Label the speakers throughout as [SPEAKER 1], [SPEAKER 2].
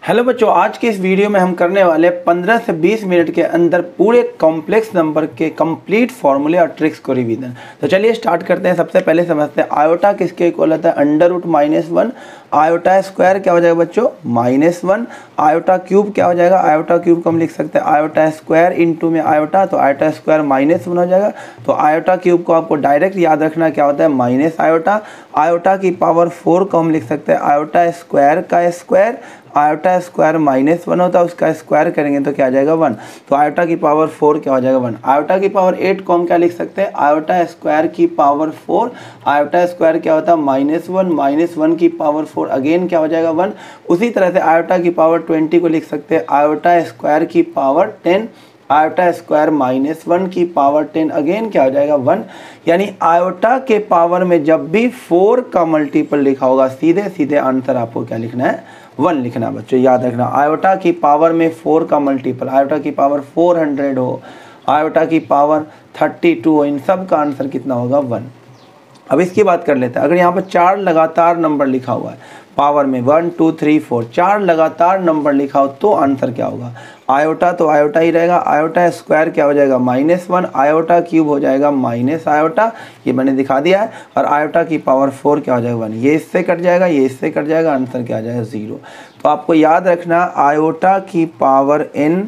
[SPEAKER 1] Hello बच्चों, आज के इस वीडियो में हम करने वाले 15 से 20 मिनट के अंदर पूरे कॉम्प्लेक्स नंबर के कंप्लीट फॉर्मूले और ट्रिक्स को रिवीजन। तो चलिए स्टार्ट करते हैं। सबसे पहले समझते हैं आयोटा किसके इक्वल होता है, अंडर रूट -1। आयोटा स्क्वायर क्या हो जाएगा बच्चों, -1। आयोटा क्यूब क्या हो जाएगा, आयोटा क्यूब को हम लिख सकते हैं आयोटा स्क्वायर इंटू में आयोटा, तो आयोटा स्क्वायर -1 हो जाएगा। तो आयोटा क्यूब को आपको डायरेक्ट याद रखना क्या होता है, माइनस आयोटा। आयोटा की पावर 4 को हम लिख सकते हैं आयोटा स्क्वायर का स्क्वायर। आयोटा स्क्वायर -1 होता है, उसका स्क्वायर करेंगे तो क्या आ जाएगा 1। तो आयोटा की पावर 4 क्या हो जाएगा 1। आयोटा की पावर 8 को हम क्या लिख सकते हैं, आयोटा स्क्वायर की पावर 4। आयोटा स्क्वायर क्या होता है -1 की पावर 4 अगेन क्या हो जाएगा 1। उसी तरह से आयोटा की पावर 20 को लिख सकते हैं आयोटा स्क्वायर की पावर 10। आयोटा स्क्वायर -1 की पावर 10 अगेन क्या हो जाएगा 1। यानी आयोटा के पावर में जब भी 4 का मल्टीपल लिखा होगा सीधे सीधे आंसर आपको क्या लिखना है, 1 लिखना। बच्चों याद रखना, आयोटा की पावर में 4 का मल्टीपल, आयोटा की पावर 400 हो, आयोटा की पावर 32 हो, इन सब का आंसर कितना होगा 1। अब इसकी बात कर लेते हैं। अगर यहाँ पर 4 लगातार नंबर लिखा हुआ है पावर में 1 2 3 4, 4 लगातार नंबर लिखा हो तो आंसर क्या होगा, आयोटा तो आयोटा ही रहेगा। आयोटा स्क्वायर क्या हो जाएगा -1, आयोटा क्यूब हो जाएगा माइनस आयोटा, ये मैंने दिखा दिया है। और आयोटा की पावर 4 क्या हो जाएगा 1, ये इससे कट जाएगा, ये इससे कट जाएगा, आंसर क्या आ जाएगा 0। तो आपको याद रखना आयोटा की पावर n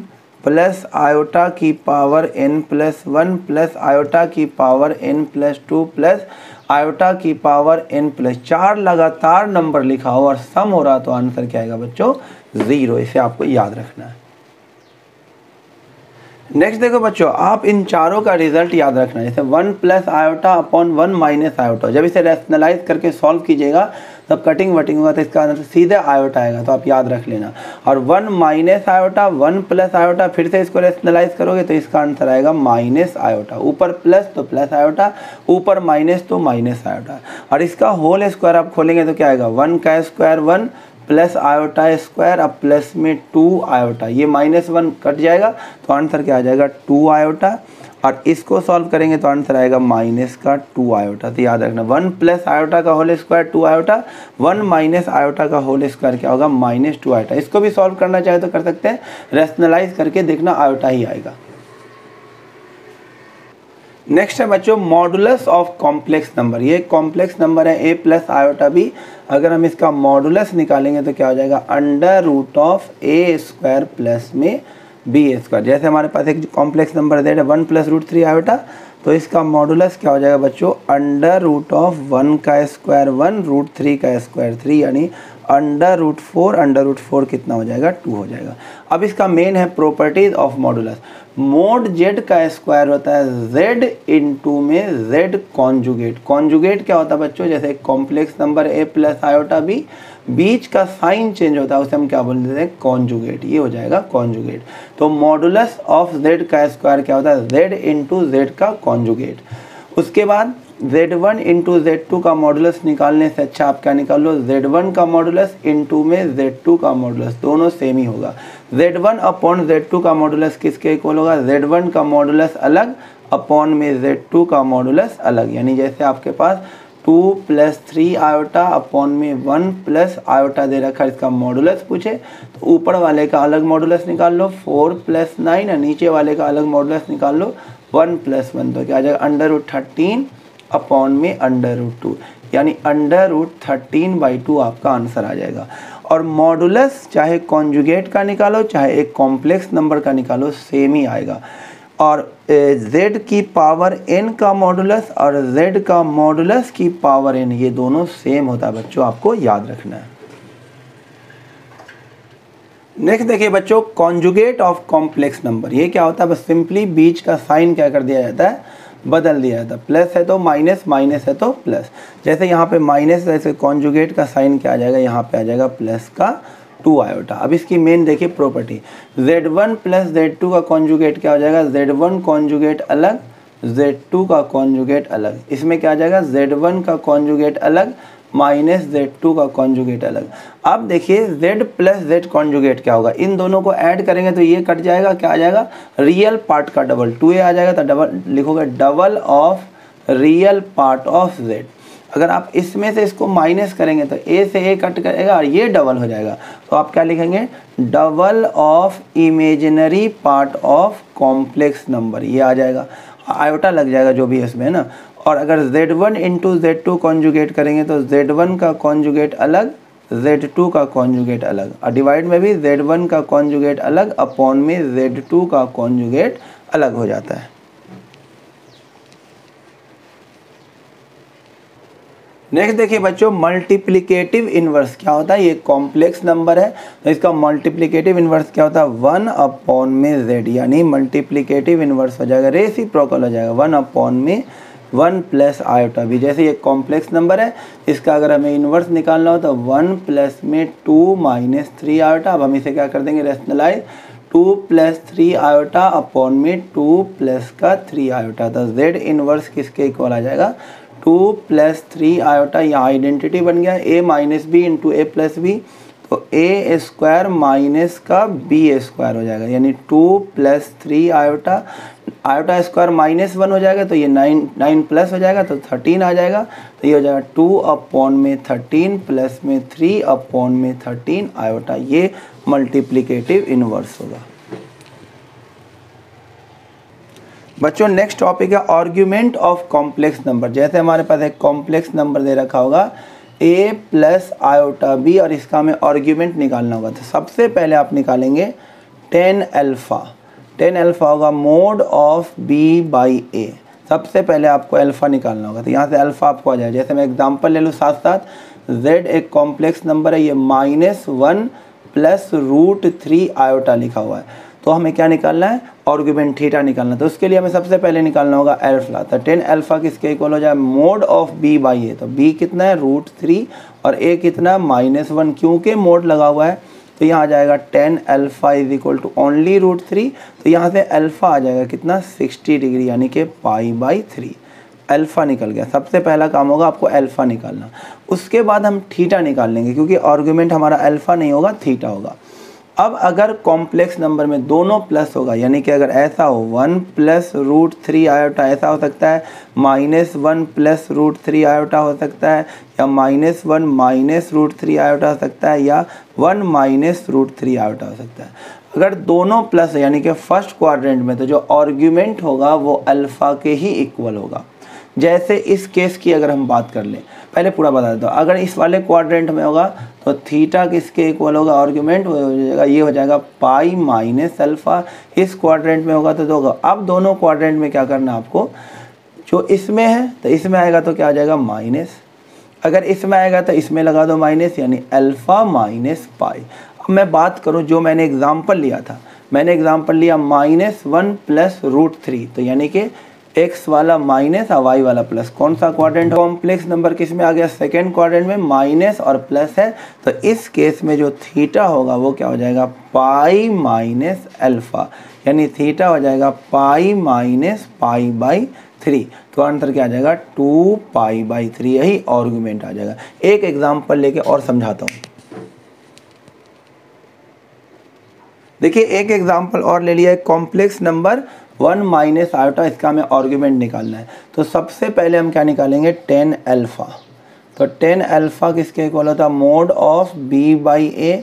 [SPEAKER 1] प्लस आयोटा की पावर n+1 प्लस आयोटा की पावर n+2 प्लस आयोटा की पावर n+4 लगातार नंबर लिखा हो और सम हो रहा तो आंसर क्या आएगा बच्चों 0। इसे आपको याद रखना है। नेक्स्ट देखो बच्चों, आप इन चारों का रिजल्ट याद रखना है। जैसे 1 plus iota upon 1 minus iota, जब इसे रैशनलाइज करके सॉल्व कीजिएगा तब कटिंग वटिंग होगा तो इसका आंसर सीधे आयोटा आएगा, तो आप याद रख लेना। और 1 माइनस आयोटा 1 प्लस आयोटा, फिर से इसको रैशनलाइज करोगे तो इसका आंसर आएगा माइनस आयोटा। ऊपर प्लस तो प्लस आयोटा, ऊपर माइनस तो माइनस आयोटा। और इसका होल स्क्वायर आप खोलेंगे तो क्या आएगा, 1 का स्क्वायर 1 प्लस आयोटा स्क्वायर, अब प्लस में 2 आयोटा, ये -1 कट जाएगा तो आंसर क्या आ जाएगा 2 आयोटा। और इसको सॉल्व करेंगे तो आंसर आएगा माइनस का 2 आयोटा। तो याद रखना 1 प्लस आयोटा का whole square 2 iota, 1 minus iota का होल स्क्वायर क्या होगा -2 आयोटा। इसको भी सॉल्व करना चाहे तो कर सकते हैं, रैशनलाइज करके देखना आयोटा ही आएगा। नेक्स्ट है बच्चों मॉडुलस ऑफ कॉम्प्लेक्स नंबर। ये कॉम्प्लेक्स नंबर है a प्लस आयोटा b। अगर हम इसका मॉडुलस निकालेंगे तो क्या हो जाएगा, under root of a square plus में b स्क्वायर। जैसे हमारे पास एक कॉम्प्लेक्स नंबर z है 1 प्लस रूट 3 आयोटा, तो इसका मॉडुलस क्या हो जाएगा बच्चों, अंडर रूट ऑफ 1 का स्क्वायर 1 रूट 3 का स्क्वायर 3, यानी अंडर रूट 4 कितना हो जाएगा 2 हो जाएगा। अब इसका मेन है properties of modulus. Mode z का स्क्वायर होता है z इंटू में z कॉन्जुगेट। कॉन्जुगेट क्या होता है बच्चों, जैसे एक complex number a plus iota b, बीच का साइन चेंज होता है उसे हम क्या बोलते हैं, कॉन्जुगेट। ये हो जाएगा कॉन्जुगेट। तो मॉडुलस ऑफ z का स्क्वायर क्या होता है, z इंटू z का कॉन्जुगेट। उसके बाद z1 इंटू z2 का मॉडुलस निकालने से अच्छा आप क्या निकाल लो, z1 का मॉडुलस इंटू में z2 का मॉडुलस, दोनों सेम ही होगा। z1 अपॉन z2 का मॉडुलस किसके इक्वल होगा, z1 का मॉडुलस अलग अपॉन में z2 का मॉडुलस अलग। यानी जैसे आपके पास 2 प्लस 3 आयोटा अपॉन में 1 प्लस आयोटा दे रखा है, इसका मॉडुलस पूछे तो ऊपर वाले का अलग मॉडुलस निकाल लो 4 प्लस 9, और नीचे वाले का अलग मॉडुलस निकाल लो 1 प्लस 1, तो क्या आ जाएगा अंडर रूट 13 अपॉन में अंडर रूट 2, यानी अंडर रूट 13/2 आपका आंसर आ जाएगा। और मॉडुलस चाहे कॉन्जुगेट का निकालो चाहे एक कॉम्प्लेक्स नंबर का निकालो सेम ही आएगा। और z की पावर n का मॉडुलस और z का मॉडुलस की पावर n, ये दोनों सेम होता है बच्चों, आपको याद रखना है। नेक्स्ट देखिए बच्चों कॉन्जुगेट ऑफ कॉम्प्लेक्स नंबर। ये क्या होता है, बस सिंपली बीच का साइन क्या कर दिया जाता है, बदल दिया जाता है। प्लस है तो माइनस, माइनस है तो प्लस। जैसे यहाँ पे माइनस, जैसे कॉन्जुगेट का साइन क्या आ जाएगा, यहाँ पे आ जाएगा प्लस का 2 आयोटा। अब इसकी मेन देखिए प्रॉपर्टी, z1 प्लस z2 का कॉन्जुगेट क्या हो जाएगा, z1 कॉन्जुगेट अलग z2 का कॉन्जुगेट अलग। इसमें क्या आ जाएगा, z1 का कॉन्जुगेट अलग माइनस z2 का कॉन्जुगेट अलग। अब देखिए z प्लस z कॉन्जुगेट क्या होगा, इन दोनों को ऐड करेंगे तो ये कट जाएगा, क्या आ जाएगा, रियल पार्ट का डबल 2a आ जाएगा, तो डबल लिखोगे double of real part of z। अगर आप इसमें से इसको माइनस करेंगे तो a से a कट करेगा और ये डबल हो जाएगा, तो आप क्या लिखेंगे, double of imaginary part of complex number, ये आ जाएगा, आयोटा लग जाएगा जो भी इसमें है ना। और अगर Z1 इंटू Z2 कॉन्जुगेट करेंगे तो Z1 का कॉन्जुगेट अलग, Z2 का कॉन्जुगेट अलग, और डिवाइड में भी Z1 का कॉन्जुगेट अलग अपॉन में Z2 का कॉन्जुगेट अलग हो जाता है। नेक्स्ट देखिए बच्चों, मल्टीप्लिकेटिव इन्वर्स क्या होता है। ये कॉम्प्लेक्स नंबर है तो इसका मल्टीप्लिकेटिव इन्वर्स क्या होता है, 1 अपॉन में z, यानी मल्टीप्लिकेटिव इन्वर्स हो जाएगा, रेसिप्रोकल हो जाएगा 1 अपॉन में 1 प्लस आयोटा भी। जैसे ये कॉम्प्लेक्स नंबर है, इसका अगर हमें इन्वर्स निकालना हो तो 1 प्लस में 2 माइनस 3 आयोटा। अब हम इसे क्या कर देंगे, रेशनलाइज, 2 प्लस 3 आयोटा अपॉन में 2 प्लस का 3 आयोटा। तो z इन्वर्स किसके इक्वल आ जाएगा, 2 प्लस 3 आयोटा, यहाँ आइडेंटिटी बन गया a minus b into a plus b, तो a स्क्वायर माइनस का b स्क्वायर हो जाएगा, यानी 2 plus 3 iota, iota square minus 1 हो जाएगा तो ये 9 प्लस हो जाएगा तो 13 आ जाएगा, तो ये हो जाएगा 2 अपॉन में 13 प्लस में 3 अपॉन में 13 आयोटा। ये मल्टीप्लिकेटिव इन्वर्स होगा। बच्चों नेक्स्ट टॉपिक है आर्ग्यूमेंट ऑफ कॉम्प्लेक्स नंबर। जैसे हमारे पास एक कॉम्प्लेक्स नंबर दे रखा होगा a प्लस आयोटा b और इसका हमें आर्ग्यूमेंट निकालना होगा, तो सबसे पहले आप निकालेंगे 10 अल्फ़ा। 10 अल्फ़ा होगा mode of b by a। सबसे पहले आपको अल्फ़ा निकालना होगा, तो यहाँ से अल्फ़ा आपको आ जाए। जैसे मैं एग्जांपल ले लूँ साथ साथ, z एक कॉम्प्लेक्स नंबर है, ये -1 प्लस √3 आयोटा लिखा हुआ है, तो हमें क्या निकालना है, आर्ग्यूमेंट थीटा निकालना। तो उसके लिए हमें सबसे पहले निकालना होगा अल्फ़ा। तो 10 अल्फ़ा किसके इक्वल हो जाए, mode of b by a। तो b कितना है, √3 और a कितना, -1। क्योंकि मोड लगा हुआ है तो यहाँ आ जाएगा 10 alpha is equal to only √3, तो यहाँ से अल्फ़ा आ जाएगा कितना, 60 डिग्री, यानी कि π/3। अल्फ़ा निकल गया। सबसे पहला काम होगा आपको अल्फ़ा निकालना, उसके बाद हम थीटा निकाल लेंगे, क्योंकि आर्ग्यूमेंट हमारा अल्फ़ा नहीं होगा, थीटा होगा। अब अगर कॉम्प्लेक्स नंबर में दोनों प्लस होगा, यानी कि अगर ऐसा हो 1 प्लस √3 आयोटा, ऐसा हो सकता है -1 प्लस √3 आयोटा हो सकता है, या -1 माइनस √3 आयोटा हो सकता है, या 1 माइनस √3 आयोटा हो सकता है। अगर दोनों प्लस है यानी कि फर्स्ट क्वाड्रेंट में, तो जो आर्ग्यूमेंट होगा वो अल्फ़ा के ही इक्वल होगा। जैसे इस केस की अगर हम बात कर लें, पहले पूरा बता देता हूँ। अगर इस वाले क्वाड्रेंट में होगा तो थीटा किसके इक्वल होगा, आर्ग्यूमेंट हो जाएगा, ये हो जाएगा पाई माइनस अल्फ़ा। इस क्वाड्रेंट में होगा तो होगा। अब दोनों क्वाड्रेंट में क्या करना है आपको, जो इसमें है तो इसमें आएगा तो क्या आ जाएगा, माइनस। अगर इसमें आएगा तो इसमें लगा दो माइनस, यानी अल्फ़ा माइनस पाई। अब मैं बात करूँ जो मैंने एग्जाम्पल लिया था, मैंने एग्जाम्पल लिया -1 प्लस √3, तो यानी कि x वाला माइनस और y वाला प्लस। कौन सा क्वाड्रेंट, कॉम्प्लेक्स नंबर किस में आ गया, सेकेंड क्वाड्रेंट में, माइनस और प्लस है, तो इस केस में जो थीटा होगा वो क्या हो जाएगा, पाई माइनस अल्फ़ा, यानी थीटा हो जाएगा पाई माइनस π/3। तो आंसर क्या आ जाएगा, 2 π/3। यही आर्गुमेंट आ जाएगा। एक एग्जाम्पल लेके और समझाता हूँ। देखिए एक एग्जाम्पल और ले लिया है, कॉम्प्लेक्स नंबर 1 माइनस आयोटा, इसका हमें आर्ग्यूमेंट निकालना है। तो सबसे पहले हम क्या निकालेंगे, 10 अल्फ़ा। तो 10 अल्फ़ा किसके इक्वल होता है, mode of b by a।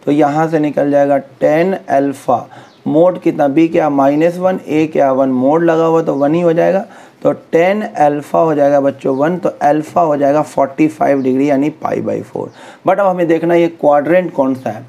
[SPEAKER 1] तो यहाँ से निकल जाएगा 10 अल्फ़ा, मोड कितना, b क्या -1, a क्या 1, मोड लगा हुआ तो 1 ही हो जाएगा। तो 10 अल्फ़ा हो जाएगा बच्चों 1, तो अल्फ़ा हो जाएगा 45 डिग्री, यानी π/4। बट अब हमें देखना ये क्वाड्रेंट कौन सा है,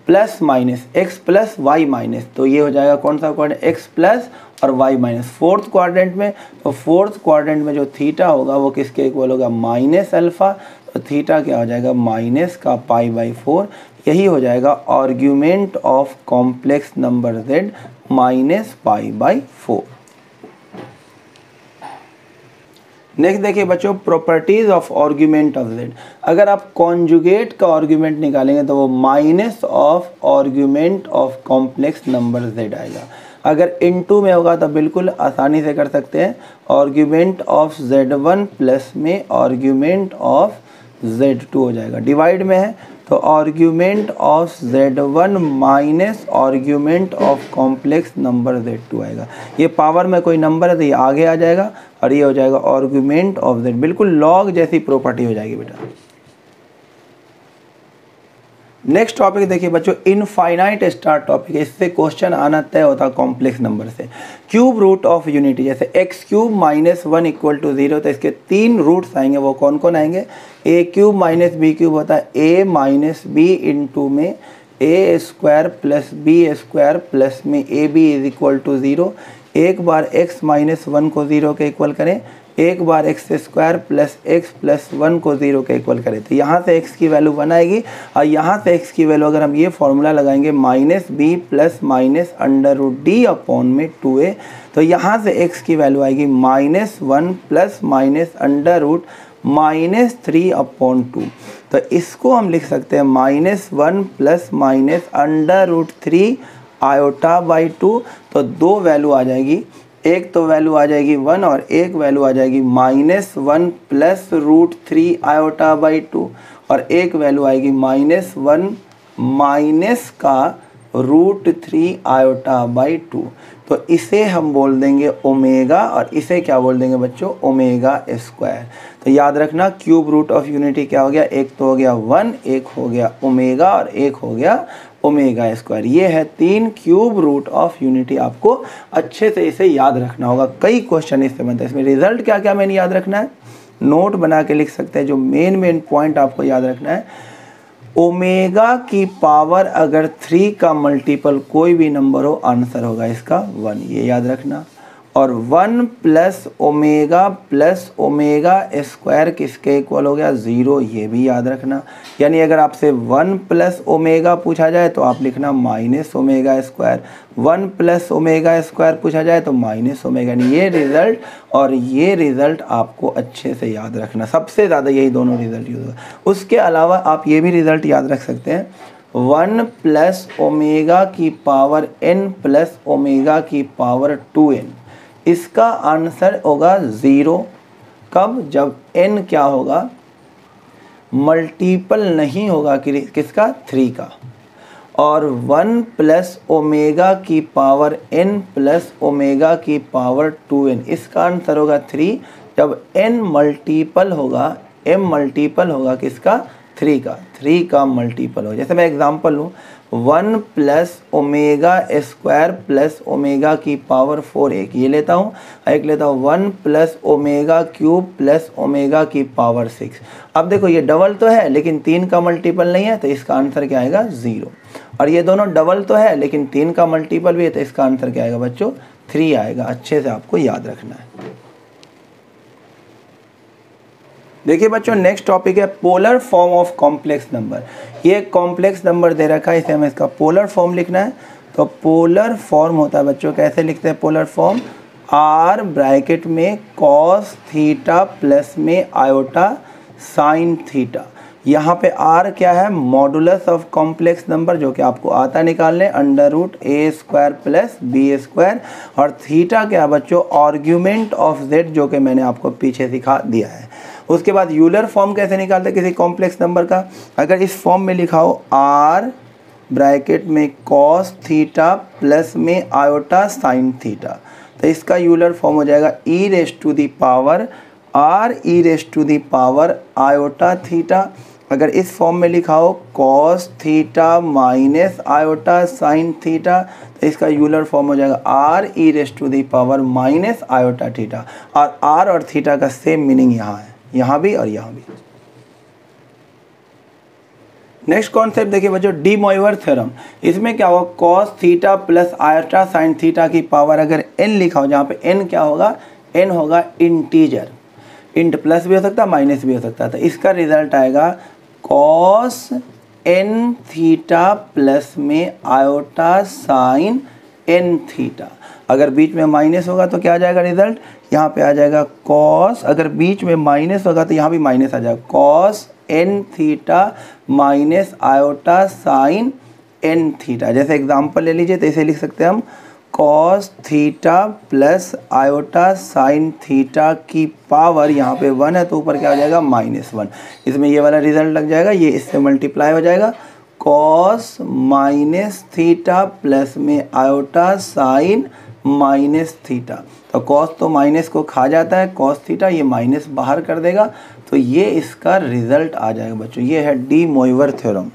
[SPEAKER 1] plus minus, x plus y minus, तो ये हो जाएगा कौन सा क्वाड्रेंट, x प्लस और y माइनस। फोर्थ क्वाड्रेंट में, तो फोर्थ क्वाड्रेंट में जो थीटा होगा वो किसके इक्वल होगा, माइनस अल्फ़ा। तो थीटा क्या हो जाएगा, माइनस का π/4। यही हो जाएगा argument of complex number z, minus π/4। Next देखिए बच्चों, properties of argument of z। अगर आप कॉन्जुगेट का आर्ग्यूमेंट निकालेंगे तो वो minus of argument of complex number z आएगा। अगर इनटू में होगा तो बिल्कुल आसानी से कर सकते हैं, आर्ग्यूमेंट ऑफ z1 प्लस में आर्ग्यूमेंट ऑफ z2 हो जाएगा। डिवाइड में है तो argument of Z1 minus argument of complex number Z2 आएगा। ये पावर में कोई नंबर है तो ये आगे आ जाएगा और ये हो जाएगा आर्ग्यूमेंट ऑफ Z, बिल्कुल लॉग जैसी प्रॉपर्टी हो जाएगी बेटा। नेक्स्ट टॉपिक देखिए बच्चों, इनफाइनाइट स्टार टॉपिक है, इससे क्वेश्चन आना तय होता है कॉम्प्लेक्स नंबर से। क्यूब रूट ऑफ यूनिटी, जैसे x cube minus 1 equal to 0, तो इसके 3 रूट्स आएंगे, वो कौन कौन आएंगे? A cube minus b cube होता है ए माइनस बी इंटू में a square plus b square plus में a b is equal to 0। एक बार एक्स माइनस 1 को 0 के इक्वल करें, एक बार x square plus x plus 1 को 0 के इक्वल करें, तो यहाँ से x की वैल्यू 1 आएगी और यहाँ से x की वैल्यू अगर हम ये फॉर्मूला लगाएंगे minus b plus minus under root d upon में 2a, तो यहाँ से x की वैल्यू आएगी -1 plus minus under root -3 upon 2। तो इसको हम लिख सकते हैं -1 plus minus under root 3 iota by 2। तो 2 वैल्यू आ जाएगी, एक तो वैल्यू आ जाएगी 1 और एक वैल्यू आ जाएगी -1 प्लस रूट 3 आयोटा बाई 2 और एक वैल्यू आएगी -1 माइनस का रूट 3 आयोटा बाई 2। तो इसे हम बोल देंगे ओमेगा और इसे क्या बोल देंगे बच्चों? Omega square. तो याद रखना क्यूब रूट ऑफ यूनिटी क्या हो गया? एक तो हो गया 1, एक हो गया ओमेगा और एक हो गया ओमेगा स्क्वायर। ये है 3 क्यूब रूट ऑफ यूनिटी। आपको अच्छे से इसे याद रखना होगा, कई क्वेश्चन इससे बनते हैं। इसमें रिजल्ट क्या क्या मैंने याद रखना है, नोट बना के लिख सकते हैं। जो मेन पॉइंट आपको याद रखना है, ओमेगा की पावर अगर 3 का मल्टीपल कोई भी नंबर हो, आंसर होगा इसका 1, ये याद रखना। और 1 प्लस ओमेगा स्क्वायर किसके इक्वल हो गया? 0, ये भी याद रखना। यानी अगर आपसे 1 प्लस ओमेगा पूछा जाए तो आप लिखना minus omega square, 1 plus omega square पूछा जाए तो माइनस ओमेगा। ये रिज़ल्ट और ये रिज़ल्ट आपको अच्छे से याद रखना, सबसे ज़्यादा यही दोनों रिज़ल्ट यूज़ होगा। उसके अलावा आप ये भी रिज़ल्ट याद रख सकते हैं, 1 प्लस ओमेगा की पावर n प्लस ओमेगा की पावर 2n, इसका आंसर होगा 0। कब? जब n क्या होगा? मल्टीपल नहीं होगा किसका? 3 का। और 1 प्लस ओमेगा की पावर n प्लस ओमेगा की पावर 2n, इसका आंसर होगा 3 जब n मल्टीपल होगा, m मल्टीपल होगा किसका? 3 का। 3 का मल्टीपल हो, जैसे मैं एग्जांपल लूँ, 1 plus omega square plus omega की पावर 4, एक ये लेता हूँ, एक लेता हूँ 1 plus omega cube plus omega की पावर 6। अब देखो ये डबल तो है लेकिन 3 का मल्टीपल नहीं है, तो इसका आंसर क्या आएगा? 0। और ये दोनों डबल तो है लेकिन 3 का मल्टीपल भी है, तो इसका आंसर क्या आएगा बच्चों? 3 आएगा। अच्छे से आपको याद रखना है। देखिए बच्चों, नेक्स्ट टॉपिक है polar form of complex number. ये कॉम्प्लेक्स नंबर दे रखा है, इसे हमें इसका पोलर फॉर्म लिखना है। तो पोलर फॉर्म होता है बच्चों, कैसे लिखते हैं पोलर फॉर्म? r ब्रैकेट में कॉस थीटा प्लस में आयोटा साइन थीटा। यहाँ पे r क्या है? मॉडुलस ऑफ कॉम्प्लेक्स नंबर, जो कि आपको आता निकालने, under root a square plus b square. और थीटा क्या है बच्चों? आर्ग्यूमेंट ऑफ z, जो कि मैंने आपको पीछे सिखा दिया है। उसके बाद यूलर फॉर्म कैसे निकालते हैं किसी कॉम्प्लेक्स नंबर का? अगर इस फॉर्म में लिखा हो r ब्रैकेट में कॉस थीटा प्लस में आयोटा साइन थीटा, तो इसका यूलर फॉर्म हो जाएगा e raise to the power r e raise to the power iota theta. अगर इस फॉर्म में लिखा हो cos theta minus iota sine theta, तो इसका यूलर फॉर्म हो जाएगा r e raise to the power minus iota theta. और r और थीटा का सेम मीनिंग यहाँ है, यहाँ भी और यहाँ भी। नेक्स्ट कॉन्सेप्ट देखिए बच्चों, डी मोइवर थ्योरम। इसमें क्या होगा? Cos theta plus iota sine theta की पावर अगर n लिखा हो, जहाँ पे n क्या होगा? n होगा इंटीजर, इंट प्लस भी हो सकता है माइनस भी हो सकता है। तो इसका रिजल्ट आएगा कॉस n थीटा प्लस में आयोटा साइन n थीटा। अगर बीच में माइनस होगा तो क्या आ जाएगा रिजल्ट? यहाँ पे आ जाएगा कॉस, अगर बीच में माइनस होगा तो यहाँ भी माइनस आ जाएगा, cos n theta minus iota sign n theta. जैसे एग्जांपल ले लीजिए, तो इसे लिख सकते हैं हम cos theta plus iota sine theta की पावर, यहाँ पे 1 है तो ऊपर क्या हो जाएगा -1। इसमें ये वाला रिजल्ट लग जाएगा, ये इससे मल्टीप्लाई हो जाएगा, कॉस माइनस थीटा प्लस में आयोटा साइन माइनस थीटा। तो कॉस तो माइनस को खा जाता है, कॉस थीटा ये माइनस बाहर कर देगा, तो ये इसका रिजल्ट आ जाएगा बच्चों। ये है डी मोइवर थ्योरम।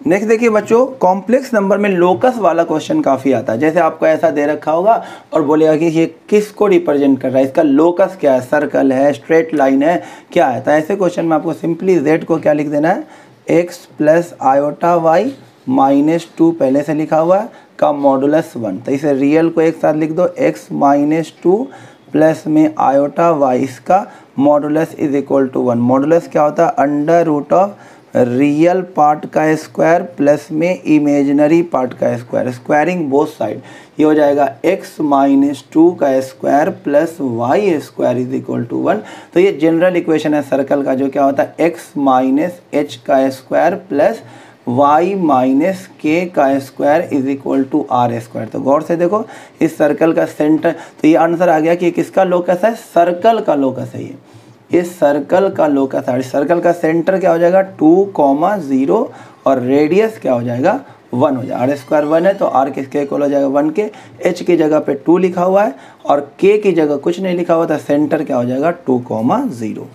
[SPEAKER 1] नेक्स्ट देखिए बच्चों, कॉम्प्लेक्स नंबर में लोकस वाला क्वेश्चन काफ़ी आता है। जैसे आपको ऐसा दे रखा होगा और बोलेगा कि ये किसको रिप्रेजेंट कर रहा है, इसका लोकस क्या है, सर्कल है, स्ट्रेट लाइन है, क्या है। तो ऐसे क्वेश्चन में आपको सिंपली z को क्या लिख देना है, x प्लस आयोटा वाई -2 पहले से लिखा हुआ है का मॉडुलस 1। तो इसे रियल को एक साथ लिख दो, x -2 प्लस में आयोटा वाई, इसका modulus is equal to 1। Modulus क्या होता है, under root of real part का स्क्वायर प्लस में इमेजिनरी पार्ट का स्क्वायर, स्क्वायरिंग बोथ साइड। ये हो जाएगा x -2 का square plus y square is equal to 1। तो ये जनरल इक्वेशन है सर्कल का, जो क्या होता है x -h का स्क्वायर प्लस y माइनस के का square is equal to R square. तो गौर से देखो इस सर्कल का सेंटर, तो ये आंसर आ गया कि किसका लोकस है, सर्कल का लोकस है। ये सर्कल का लोकस है। सर्कल का सेंटर क्या हो जाएगा 2, 0 और रेडियस क्या हो जाएगा 1 हो जाएगा। आर स्क्वायर 1 है तो आर किसके इक्वल हो जाएगा 1 के, एच की जगह पे 2 लिखा हुआ है और के की जगह कुछ नहीं लिखा हुआ था, सेंटर क्या हो जाएगा 2, 0।